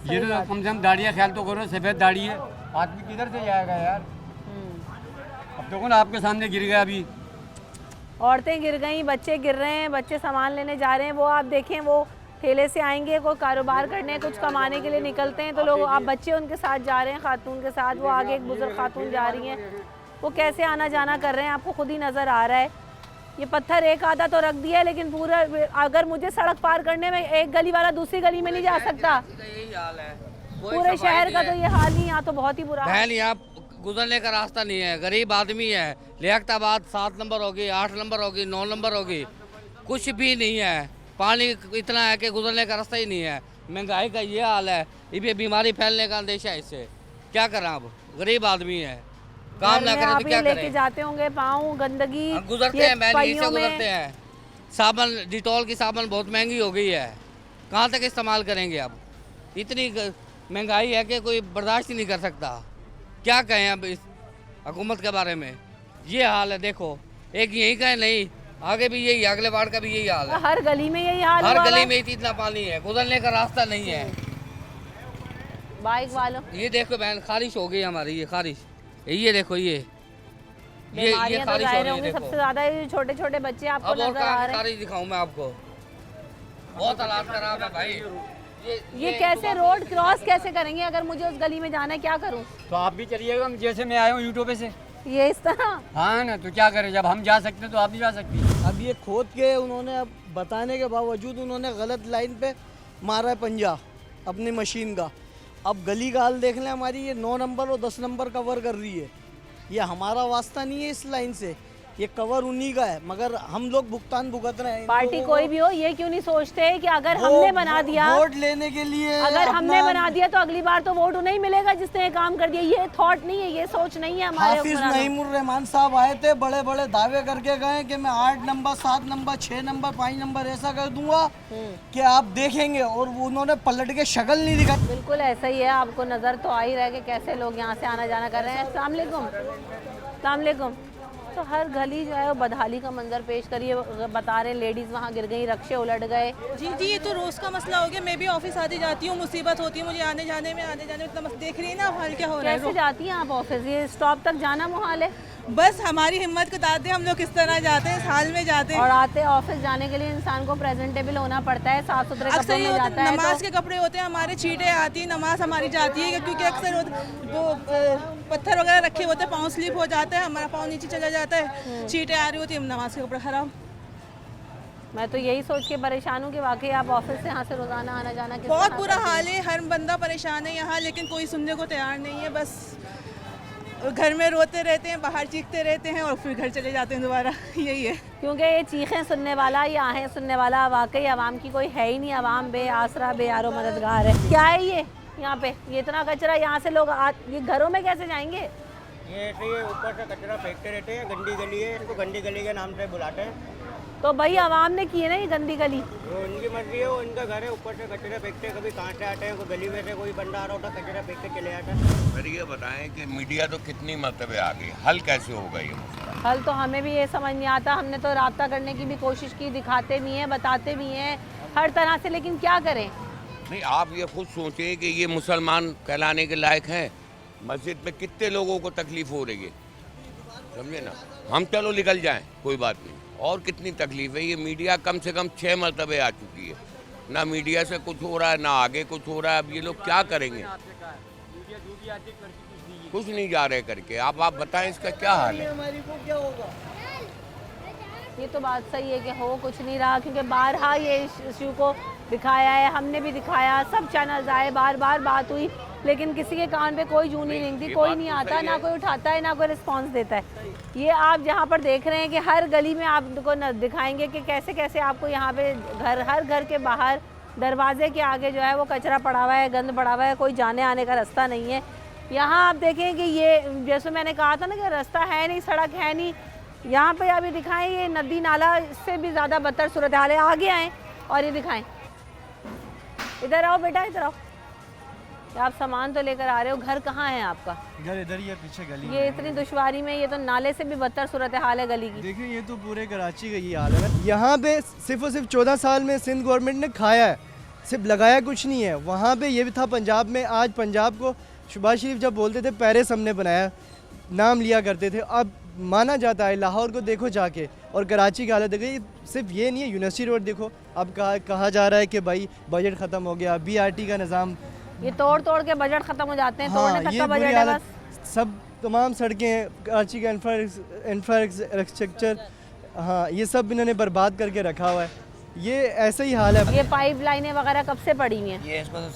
ये तो कम से कम दाढ़ियाँ ख्याल तो करो, सफ़ेद दाढ़ी है, आदमी किधर से जाएगा यार। अब देखो ना आपके सामने गिर गया अभी, औरतें गिर गई, बच्चे गिर रहे हैं, बच्चे सामान लेने जा रहे हैं, वो आप देखें वो ठेले से आएंगे, कोई कारोबार करने कुछ कमाने के लिए निकलते हैं तो लोग, आप बच्चे उनके साथ जा रहे हैं, खातून के साथ, वो आगे एक बुजुर्ग खातून जा रही हैं, वो कैसे आना जाना कर रहे हैं आपको खुद ही नज़र आ रहा है। ये पत्थर एक आधा तो रख दिया है, लेकिन पूरा अगर मुझे सड़क पार करने में एक गली वाला दूसरी गली में नहीं जा सकता, पूरे शहर का तो ये हाल नहीं, यहाँ तो बहुत ही बुरा बहन, यहाँ गुजरने का रास्ता नहीं है, गरीब आदमी है। लियाकताबाद 7 नंबर होगी, 8 नंबर होगी, 9 नंबर होगी, कुछ भी नहीं है, पानी इतना है कि गुजरने का रास्ता ही नहीं है। महंगाई का ये हाल है, ये बीमारी फैलने का अंदेशा है इससे, क्या करें। अब गरीब आदमी है, काम ना करें तो क्या करें। लेके जाते होंगे पाँव गंदगी, गुजरते हैं बहन, यहीं से गुजरते हैं। साबुन, डिटॉल की साबुन बहुत महंगी हो गई है, कहाँ तक इस्तेमाल करेंगे। अब इतनी महंगाई है कि कोई बर्दाश्त ही नहीं कर सकता। क्या कहें अब इस हुकूमत के बारे में, ये हाल है। देखो एक यही का है नहीं, आगे भी यही, अगले वार्ड का भी यही हाल है, हर गली में यही हाल, हर गली में इतना पानी है, गुजरने का रास्ता नहीं है। बाइक वालों, ये देखो बहन, खारिश हो गई हमारी, ये खारिश, ये देखो ये खारिश हो रही है। सबसे ज्यादा ये छोटे छोटे बच्चे आपको नजर आ रहे हैं। खारिश दिखाऊं मैं आपको, बहुत हालात खराब है भाई। ये कैसे रोड क्रॉस कैसे करेंगे, अगर मुझे उस गली में जाना है क्या करूं। तो आप भी चलिएगा, जैसे मैं आया हूँ यूट्यूब से, ये इस तरह। हाँ ना, तो क्या करें, जब हम जा सकते हैं तो आप नहीं जा सकती। अब ये खोद के उन्होंने, अब बताने के बावजूद उन्होंने गलत लाइन पे मारा है पंजा अपनी मशीन का। अब गली का हाल देख लें हमारी, ये 9 नंबर और 10 नंबर कवर कर रही है। ये हमारा वास्ता नहीं है इस लाइन से, ये कवर उन्हीं का है, मगर हम लोग भुगतान भुगत रहे हैं। पार्टी कोई भी हो, ये क्यों नहीं सोचते कि अगर हमने बना दिया, वोट लेने के लिए, अगर हमने बना दिया तो अगली बार तो वोट उन्हें मिलेगा जिसने ये काम कर दिया। ये थॉट नहीं है, ये सोच नहीं है हमारे। हाफिज नईमुर रहमान साहब आए थे, बड़े बड़े दावे करके गए कि मैं 8 नंबर 7 नंबर 6 नंबर 5 नंबर ऐसा कर दूंगा कि आप देखेंगे, और उन्होंने पलट के शक्ल नहीं दिखाई। बिल्कुल ऐसा ही है, आपको नजर तो आ ही रहा है कि कैसे लोग यहाँ से आना जाना कर रहे हैं। अस्सलाम वालेकुम, अस्सलाम वालेकुम। तो हर गली जो है वो बदहाली का मंजर पेश करिए, बता रहे लेडीज़ वहाँ गिर गई, रक्शे उलट गए। जी ये तो रोज़ का मसला हो गया। मैं भी ऑफिस आती जाती हूँ, मुसीबत होती है मुझे आने जाने में इतना देख रही है ना हाल क्या हो रहा है। कैसे जाती हैं आप ऑफिस, ये स्टॉप तक जाना मुहाल है। बस हमारी हिम्मत को ताते हम लोग किस तरह जाते हैं, हाल में जाते हैं। और आते ऑफिस जाने के लिए इंसान को प्रेजेंटेबल होना पड़ता है, साफ सुथरे कपड़ों में जाता है। नमाज के कपड़े होते हैं हमारे, छींटे आती है, नमाज हमारी जाती है, क्योंकि अक्सर वो पत्थर वगैरह रखे होते हैं, पाँव स्लिप हो जाता है, हमारा पाँव नीचे चला जाता है, छींटे आ रही होती है, नमाज के कपड़े खराब। मैं तो यही सोच के परेशान हूँ कि वाकई आप ऑफिस से यहाँ से रोजाना आना जाना बहुत बुरा हाल है। हर बंदा परेशान है यहाँ, लेकिन कोई सुनने को तैयार नहीं है। बस घर में रोते रहते हैं, बाहर चीखते रहते हैं और फिर घर चले जाते हैं दोबारा, यही है। क्योंकि ये चीखें सुनने वाला, ये आहें सुनने वाला वाकई आवाम की कोई है ही नहीं। आवाम बेआसरा बेयारो मददगार है। क्या है ये यहाँ पे, ये इतना कचरा, यहाँ से लोग ये घरों में कैसे जाएंगे। ये ऐसे ही ऊपर से कचरा फेंकते रहते हैं, गंदी गली है, इसको गंदी गली के नाम से बुलाते हैं। तो भाई आवाम ने की है ना ये गंदी गली, वो उनकी मर्जी है, वो उनका घर है, ऊपर से कचरा फेंकते हैं। कभी कहाँ से आते हैं, कोई गली में से कोई बंदा आ रहा होता, कचरा फेंक के चले जाता है। फिर ये बताएं कि मीडिया तो कितनी मरतबे आ गई, हल कैसे होगा ये मसला। हल तो हमें भी ये समझ नहीं आता। हमने तो राब्ता करने की भी कोशिश की, दिखाते भी हैं, बताते भी हैं हर तरह से, लेकिन क्या करें। नहीं, आप ये खुद सोचें कि ये मुसलमान कहलाने के लायक हैं। मस्जिद में कितने लोगों को तकलीफ हो रही है, समझे ना। हम चलो निकल जाएं, कोई बात नहीं, और कितनी तकलीफ है। ये मीडिया कम से कम 6 मरतबे आ चुकी है, ना मीडिया से कुछ हो रहा है, ना आगे कुछ हो रहा है। अब ये लोग क्या करेंगे, कुछ नहीं जा रहे करके। आप बताएं इसका क्या हाल है। हमारी को क्या होगा। ये तो बात सही है कि हो कुछ नहीं रहा, क्योंकि बारहा ये इशू को दिखाया है, हमने भी दिखाया, सब चैनल्स आए, बार बार बात हुई, लेकिन किसी के कान पे कोई जू नहीं रेंगती, कोई नहीं आता, ना कोई उठाता है, ना कोई रिस्पांस देता है। ये आप जहाँ पर देख रहे हैं कि हर गली में आपको दिखाएंगे कि कैसे कैसे आपको यहाँ पे हर घर के बाहर दरवाजे के आगे जो है वो कचरा पड़ा हुआ है, गंद पड़ा हुआ है, कोई जाने आने का रास्ता नहीं है। यहाँ आप देखें कि ये जैसे मैंने कहा था ना कि रास्ता है नहीं, सड़क है नहीं, यहाँ पे अभी दिखाएं ये नदी नाला इससे भी ज़्यादा बदतर सूरत हाल है। आगे आएँ और ये दिखाएं, इधर आओ बेटा, इधर आओ। आप सामान तो लेकर आ रहे हो, घर कहाँ है आपका? घर इधर ही है, पीछे गली ये इतनी दुश्वारी में, ये तो नाले से भी बदतर सूरत हाल है गली की। देखिए ये तो पूरे कराची का ये हाल है। यहाँ पे सिर्फ और सिर्फ 14 साल में सिंध गवर्नमेंट ने खाया है, सिर्फ लगाया कुछ नहीं है। वहाँ पे ये भी था पंजाब में, आज पंजाब को शहबाज शरीफ जब बोलते थे पेरिस हमने बनाया, नाम लिया करते थे, अब माना जाता है। लाहौर को देखो जाके और कराची की हालत देखो। सिर्फ ये नहीं है, यूनिवर्सिटी रोड देखो, अब कहा जा रहा है कि भाई बजट ख़त्म हो गया, BRT का निज़ाम, ये तोड़ तोड़ के बजट खत्म हो जाते हैं। तोड़ने तक का बजट है बस। सब तमाम सड़कें, कराची का इंफ्रास्ट्रक्चर, हाँ ये सब इन्होंने बर्बाद करके रखा हुआ है। ये ऐसा ही हाल है। ये पाइप लाइनें वगैरह कब से पड़ी हुई हैं? ये इसको तो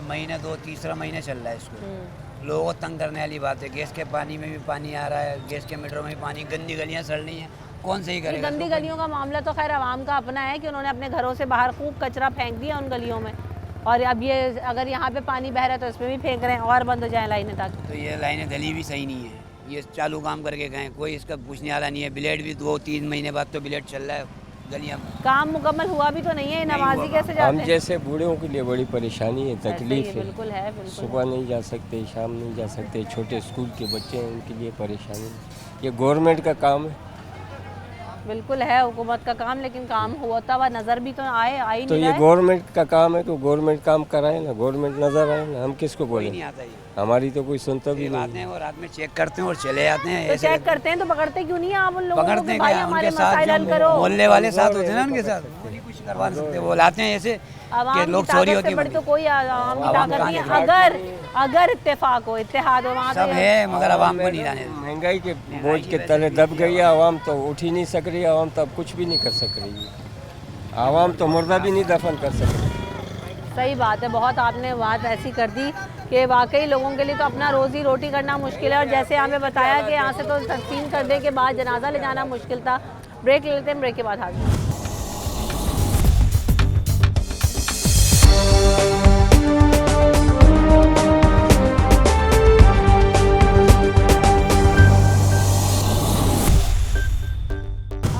महीने 2-3 महीने चल रहा है इसको। लोगों को तंग करने वाली बात है। गैस के पानी में भी पानी आ रहा है, गैस के मीटरों में भी पानी, गंदी गलियाँ सड़ रही हैं, कौन सही करेगा? गंदी गलियों का मामला तो खैर आवाम का अपना है कि उन्होंने अपने घरों से बाहर खूब कचरा फेंक दिया उन गलियों में, और अब ये अगर यहाँ पे पानी बह रहा है तो इसमें भी फेंक रहे हैं और बंद हो जाए लाइनें ताकि। तो ये लाइनें दली भी सही नहीं है, ये चालू काम करके गए, कोई इसका पूछने वाला नहीं है। ब्लेड भी 2-3 महीने बाद तो ब्लेड चल रहा है, गलियाँ काम मुकम्मल हुआ भी तो नहीं है। नमाजी कैसे जाते हैं? हम जैसे बूढ़ों के लिए बड़ी परेशानी है, तकलीफ है। बिल्कुल है, बिल्कुल। सुबह नहीं जा सकते, शाम नहीं जा सकते, छोटे स्कूल के बच्चे हैं उनके लिए परेशानी। ये गवर्नमेंट का काम है। बिल्कुल है हुकूमत का काम, लेकिन काम होता हुआ नज़र भी तो आए, आई तो नहीं ये रहा है। गवर्नमेंट का काम है तो गवर्नमेंट काम कराए ना, गवर्नमेंट नजर आए ना, हम किसको बोले? नहीं आता ये। हमारी तो कोई सुनता भी नहीं है। और रात में चेक करते हैं और चले जाते हैं। तो चेक करते हैं तो पकड़ते क्यों नहीं है आप उन लोगों को? पकड़ते भाई हैं हमारे उनके साथ, मसाइल हल करो। मोहल्ले वाले साथ होते हैं ना, उनके साथ कुछ करवा सकते, वो लाते हैं ऐसे कि लोग चोरी होती है। तो कोई आवाम की ताकत नहीं है। अगर इत्तेफाक हो, इत्तेहाद हो, वहाँ सब है, मगर आवाम को नहीं लाने। महंगाई के बोझ के तले दब गई है आवाम, तो उठ ही नहीं सक रही, आवाम तो अब कुछ भी नहीं कर सक रही है। आवाम तो मुर्दा भी नहीं दफन कर सक रही। सही बात है, बहुत आपने बात ऐसी कर दी कि वाकई लोगों के लिए तो अपना रोज़ी रोटी करना मुश्किल है। और जैसे हमें बताया कि यहाँ से तो तकसीम करने के बाद जनाजा ले जाना मुश्किल था। ब्रेक ले लेते हैं, ब्रेक के बाद हाजिर।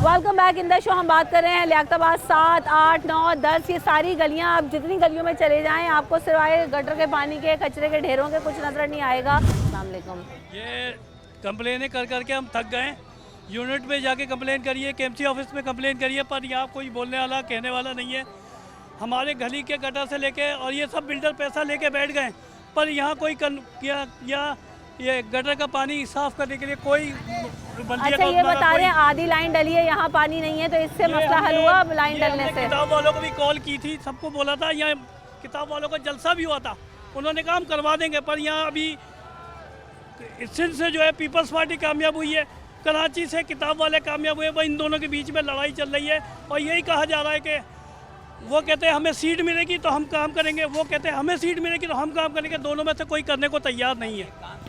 Welcome back in the show. हम बात कर रहे हैं लियाकताबाद 7, 8, 9, 10 ये सारी गलियां। आप जितनी गलियों में चले जाएं आपको सिवाय गटर के पानी के, कचरे के ढेरों के कुछ नज़र नहीं आएगा। अस्सलाम वालेकुम। ये कंप्लेनें कर करके हम थक गए। यूनिट में जाके कंप्लेन करिए, KMC ऑफिस में कंप्लेन करिए, पर यहाँ कोई बोलने वाला, कहने वाला नहीं है। हमारे गली के गटर से लेके और ये सब बिल्डर पैसा लेके बैठ गए, पर यहाँ कोई या ये गटर का पानी साफ करने के लिए कोई अच्छा ये बता रहे हैं आधी लाइन डली है, यहाँ पानी नहीं है, तो इससे मसला हल हुआ अब लाइन डलने से? किताब वालों को भी कॉल की थी, सबको बोला था, यहाँ किताब वालों का जलसा भी हुआ था, उन्होंने काम करवा देंगे। पर यहाँ अभी सिंध से जो है पीपल्स पार्टी कामयाब हुई है, कराची से किताब वाले कामयाब हुए। वह इन दोनों के बीच में लड़ाई चल रही है और यही कहा जा रहा है कि वो कहते हैं हमें सीट मिलेगी तो हम काम करेंगे, वो कहते हैं हमें सीट मिलेगी तो हम काम करेंगे। दोनों में से कोई करने को तैयार नहीं है।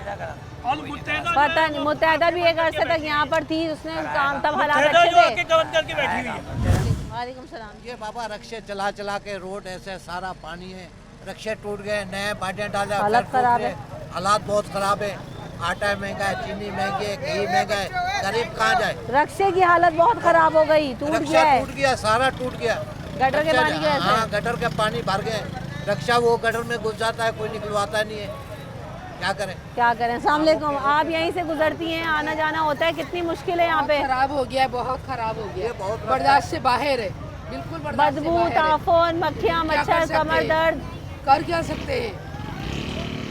पता नहीं, मुत्तहदा भी एक अर्से तक यहाँ पर थी, उसने काम तब हालात अच्छे थे। करके बैठी हुई है। वालेकुम सलाम। ये बाबा रक्शे चला चला के रोड ऐसे सारा पानी है, रक्शे टूट गए, नए बाटें डाले, हालत खराब है, हालात बहुत खराब है। आटा महंगा है, चीनी महंगी है, घी महंगा है, गरीब कहाँ जाए? रक्शे की हालत बहुत खराब हो गई, टूट गया है। टूट गया, सारा टूट गया गटर के पानी की वजह से। हाँ, गटर के पानी भर गए, रक्षा वो गटर में घुस जाता है, कोई निकलवाता नहीं है, क्या करें? अस्सलाम वालेकुम। आप यहीं से गुजरती हैं, आना जाना होता है, कितनी मुश्किल है यहाँ पे? खराब हो गया है, बहुत खराब हो गया, बर्दाश्त से बाहर है, बिल्कुल बदबू, ताफून, मक्खियाँ, मच्छर, कमर दर्द। कर क्या सकते हैं?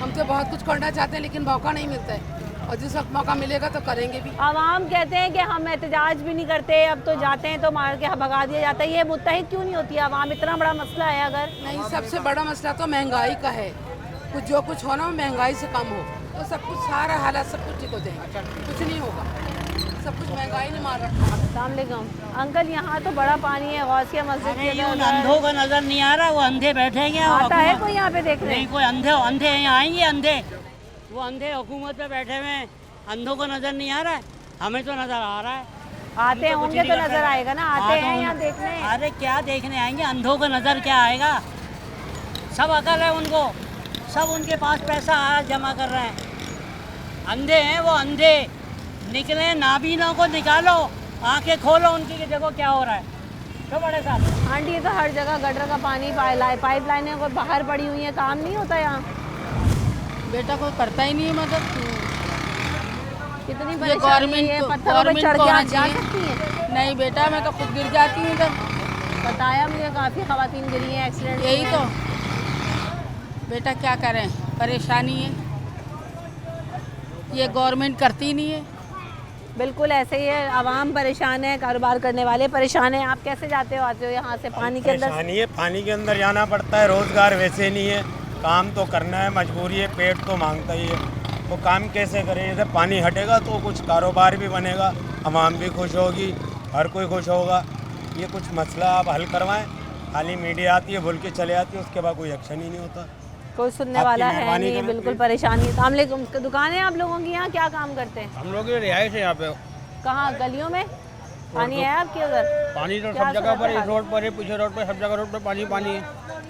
हम तो बहुत कुछ करना चाहते हैं लेकिन मौका नहीं मिलता है, और जिस वक्त मौका मिलेगा तो करेंगे भी। आवाम कहते हैं कि हम एहतजाज भी नहीं करते, अब तो जाते हैं तो मार के भगा दिया जाता है। ये मुत्तहिद क्यों नहीं होती आवाम? इतना बड़ा मसला है अगर नहीं, सबसे बड़ा मसला तो महंगाई का है। कुछ जो कुछ होना हो महंगाई से कम हो तो सब कुछ, सारा हालात सब कुछ ठीक हो जाएगा। कुछ नहीं होगा, सब कुछ महंगाई ने मार रखा। अस्सलाम वालेकुम अंकल, यहाँ तो बड़ा पानी है, गौसिया मस्जिद के अंदर। अंधों का नजर नहीं आ रहा, वो अंधे बैठेंगे। आता है कोई यहाँ पे देखने? नहीं, कोई अंधे यहाँ आएंगे, अंधे वो अंधे हुकूमत पे बैठे हुए हैं, अंधों को नजर नहीं आ रहा है, हमें तो नजर आ रहा है। आते होंगे तो नजर आएगा ना, आते हैं यहाँ देखने। अरे क्या देखने आएंगे, अंधों को नजर क्या आएगा? सब अकल है उनको, सब उनके पास पैसा जमा कर रहे हैं। अंधे हैं वो, अंधे। निकले, नाबीनों को निकालो, आंखें खोलो उनकी कि देखो क्या हो रहा है। तो बड़े साहब आंटी, ये तो हर जगह गटर का पानी, पाइप लाइनें कोई बाहर पड़ी हुई हैं, काम नहीं होता यहाँ? बेटा कोई करता ही नहीं है मदद। कितनी परेशानी है, पत्थरों पे चढ़ के आप जा सकती हैं? नहीं बेटा, मैं तो खुद गिर जाती हूँ इधर। बताया मुझे, काफ़ी खवातीन गिरी हैं, एक्सीडेंट। यही तो बेटा क्या करें, परेशानी है, ये गवर्नमेंट करती नहीं है। बिल्कुल ऐसे ही है, आवाम परेशान है, कारोबार करने वाले परेशान हैं। आप कैसे जाते हो आते हो यहाँ से? पानी के अंदर परेशानी है, पानी के अंदर जाना पड़ता है। रोज़गार वैसे नहीं है, काम तो करना है, मजबूरी है, पेट तो मांगता ही है। तो काम कैसे करें? जैसे पानी हटेगा तो कुछ कारोबार भी बनेगा, आवाम भी खुश होगी, हर कोई खुश होगा। ये कुछ मसला आप हल करवाएं। खाली मीडिया आती है, बोल के चले आती है, उसके बाद कोई एक्शन ही नहीं होता। कोई सुनने वाला है नहीं, बिल्कुल परेशानी है। अस्सलामुअलैकुम, दुकान है आप लोगों की यहाँ? क्या काम करते हैं? हम लोग रिहाइश है यहाँ पे। कहाँ, गलियों में पानी है आपके उधर? पानी तो सब जगह पर, इस रोड पर है, पीछे रोड पर, सब जगह रोड पर पानी पानी है।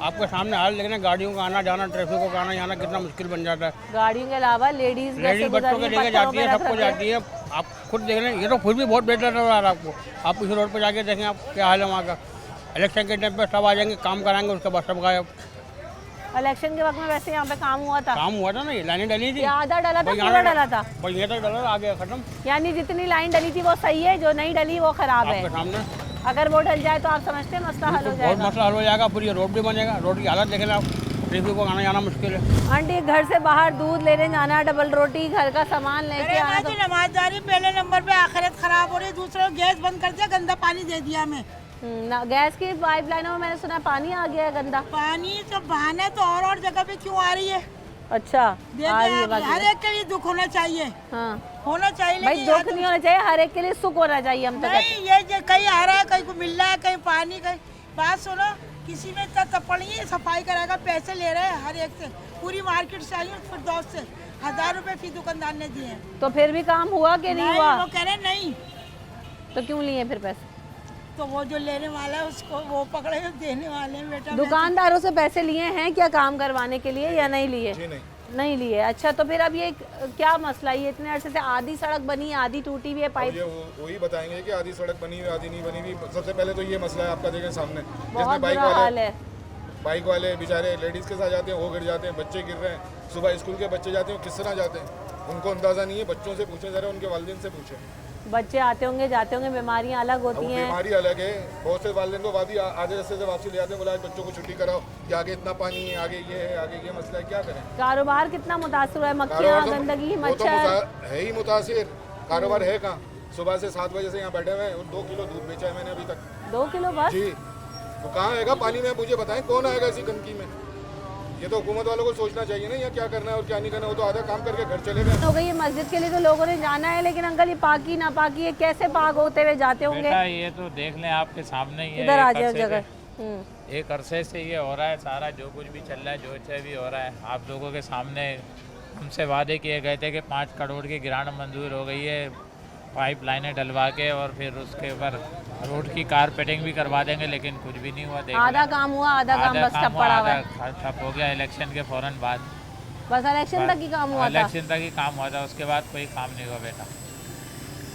आपके सामने हाल देखना, गाड़ियों का आना जाना, ट्रैफिकों का आना जाना कितना मुश्किल बन जाता है। गाड़ियों के अलावा लेडीज बच्चों के लेके जाती है, सबको जाती है। आप खुद देख रहे हैं, ये तो खुद भी बहुत बेटर नजर आ रहा है आपको। आप इस रोड पर जाके देखें आप क्या हाल है वहाँ का। इलेक्शन के टाइम पे सब आ जाएंगे, काम कराएंगे, उसके बाद सब गायब। इलेक्शन के वक्त में वैसे यहाँ पे काम हुआ था ना, ये लाइनें डली थी। आधा डला था, पूरा डला था? बस ये तक डला, आगे खत्म। यानी जितनी लाइन डली थी वो सही है, जो नहीं डली वो खराब है। सामने अगर वो डल जाए तो आप समझते हैं मसला हल हो जाएगा? बहुत मसला हल हो जाएगा, फिर ये रोड भी बनेगा। रोड की हालत देखें आप, ट्रैफिक को आना जाना मुश्किल है। आंटी, घर से बाहर दूध लेने जाना, डबल रोटी, घर का सामान लेके आना, तो नमाजदारी पहले नंबर पे, आखिरत खराब हो रही है। दूसरा गैस बंद कर दिया, गंदा पानी दे दिया हमें। गैस की पाइपलाइनों में मैंने सुना पानी आ गया है गंदा। पानी तो बहाना तो और जगह पे क्यों आ रही है? अच्छा, हर एक के लिए दुख होना चाहिए। हाँ, होना चाहिए भाई, दुख नहीं होना चाहिए, हर एक के लिए सुख होना चाहिए। हम तो नहीं, ये कहीं आ रहा है, कहीं को मिल रहा है, कहीं पानी, कहीं बात सुनो, किसी में इतना तपड़ नहीं है, सफाई कराएगा, पैसे ले रहे हैं हर एक से। पूरी मार्केट से आई हूँ, फिर दोस्त से 1000 रुपए फी दुकानदार ने दिए। तो फिर भी काम हुआ कि नहीं हुआ? वो कह रहे नहीं। तो क्यों लिए फिर पैसे? तो वो जो लेने वाला है उसको वो पकड़े, देने वाले हैं बेटा। दुकानदारों से पैसे लिए हैं क्या काम करवाने के लिए या नहीं लिए? नहीं लिए। अच्छा, तो फिर अब ये क्या मसला? ये इतने अरसे से आधी सड़क बनी है, आधी टूटी हुई है पाइप। वही बताएंगे कि आधी सड़क बनी हुई, आधी नहीं बनी हुई। सबसे पहले तो ये मसला है आपका, देखें सामने, बहुत बुरा हाल है। बाइक वाले बेचारे लेडीज के साथ जाते हैं, वो गिर जाते हैं, बच्चे गिर रहे हैं। सुबह स्कूल के बच्चे जाते हैं, किस तरह जाते हैं उनको अंदाजा नहीं है। बच्चों से पूछे जरा, उनके वालिदैन से पूछे। बच्चे आते होंगे, जाते होंगे, बीमारियां अलग होती हैं। बीमारी अलग है। बहुत से वालिदैन को वादी आधे रास्ते से वापसी ले आते हैं, बोला बच्चों को छुट्टी कराओ कि आगे इतना पानी है, आगे ये है, आगे ये मसला है, क्या करें? कारोबार कितना मुतासिर है, मक्खियाँ, गंदगी, मच्छर है ही मुतासिर। कारोबार है कहाँ? सुबह से 7 बजे से यहाँ बैठे हुए हैं, 2 किलो दूध बेचा है मैंने अभी तक। 2 किलो बस? जी। तो कहाँ आएगा पानी में? मुझे बताएं, कौन आएगा इसी गंदगी में? ये तो हुकूमत वालों को सोचना चाहिए ना, या क्या करना है और क्या नहीं करना। वो तो आधा काम करके घर चले गए। हो गई ये मस्जिद के लिए तो लोगों ने जाना है, लेकिन अंकल ये पाकी ना पाकी है, कैसे पाक होते हुए जाते होंगे? ये तो देख लें, आपके सामने ही है। इधर आ जाए जगह। एक अरसे से ये हो रहा है, सारा जो कुछ भी चल रहा है, जो चाहे भी हो रहा है। आप लोगों के सामने हमसे वादे किए गए थे कि 5 करोड़ की ग्रांट मंजूर हो गई है, पाइप लाइनें डलवा के, और फिर उसके ऊपर रोड की कारपेटिंग भी करवा देंगे, लेकिन कुछ भी नहीं हुआ। आधा काम हुआ, आधा काम बस ठप पड़ा हुआ है। ठप हो गया इलेक्शन के फौरन बाद। बस इलेक्शन तक ही काम हुआ था? इलेक्शन तक ही काम हुआ था, उसके बाद कोई काम नहीं हुआ बेटा।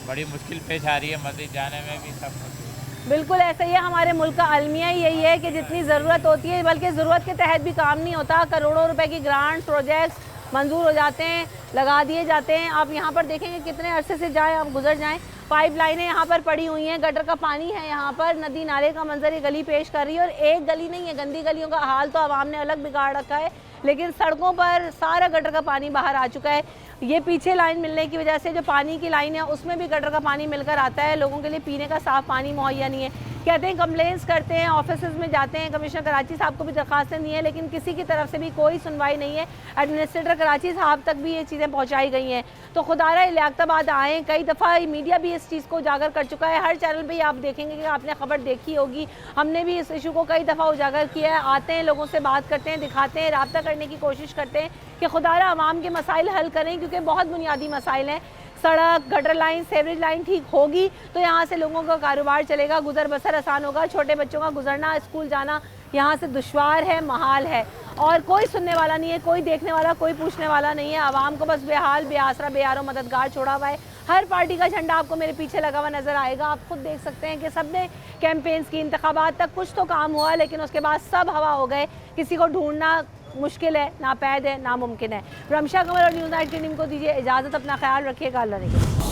बड़ी मुश्किल पेश आ रही है, मस्जिद जाने में भी सब मुश्किल। बिल्कुल ऐसा ही है, हमारे मुल्क का अलमिया यही है कि जितनी ज़रूरत होती है, बल्कि ज़रूरत के तहत भी काम नहीं होता। करोड़ों रुपए की ग्रांट प्रोजेक्ट्स मंजूर हो जाते हैं, लगा दिए जाते हैं। आप यहाँ पर देखेंगे कितने अरसे से जाएं, आप गुजर जाएं, पाइप लाइनें यहाँ पर पड़ी हुई हैं, गटर का पानी है यहाँ पर, नदी नाले का मंजर ये गली पेश कर रही है। और एक गली नहीं है, गंदी गलियों का हाल तो आवाम ने अलग बिगाड़ रखा है, लेकिन सड़कों पर सारा गटर का पानी बाहर आ चुका है। ये पीछे लाइन मिलने की वजह से जो पानी की लाइन है उसमें भी गटर का पानी मिलकर आता है, लोगों के लिए पीने का साफ़ पानी मुहैया नहीं है। कहते हैं कंप्लेंट्स करते हैं, ऑफिस में जाते हैं, कमिश्नर कराची साहब को भी दरखास्तें दी हैं, लेकिन किसी की तरफ से भी कोई सुनवाई नहीं है। एडमिनिस्ट्रेटर कराची साहब तक भी ये चीज़ें पहुँचाई गई हैं। तो खुदारा लियाकताबाद आएँ, कई दफ़ा मीडिया भी इस चीज़ को उजागर कर चुका है। हर चैनल पर आप देखेंगे कि आपने खबर देखी होगी, हमने भी इस इशू को कई दफ़ा उजागर किया है। आते हैं, लोगों से बात करते हैं, दिखाते हैं, रब्ता करने की कोशिश करते हैं कि खुदारा आवाम के मसाइल हल करें, क्योंकि बहुत बुनियादी मसाइल हैं। सड़क, गटर लाइन, सेवरेज लाइन ठीक होगी तो यहाँ से लोगों का कारोबार चलेगा, गुजर बसर आसान होगा। छोटे बच्चों का गुजरना, स्कूल जाना यहाँ से दुश्वार है, महाल है। और कोई सुनने वाला नहीं है, कोई देखने वाला, कोई पूछने वाला नहीं है। आवाम को बस बेहाल, बेआसरा, बेयारो मददगार छोड़ा हुआ है। हर पार्टी का झंडा आपको मेरे पीछे लगा हुआ नज़र आएगा। आप खुद देख सकते हैं कि सब ने कैंपेन्स की, इंतखाबात तक कुछ तो काम हुआ, लेकिन उसके बाद सब हवा हो गए। किसी को ढूंढना मुश्किल है, नापैद है, नामुमकिन है। रमशा कमर और न्यूज़ नाइट की टीम को दीजिए इजाज़त। अपना ख्याल रखिएगा। अल्लाह ने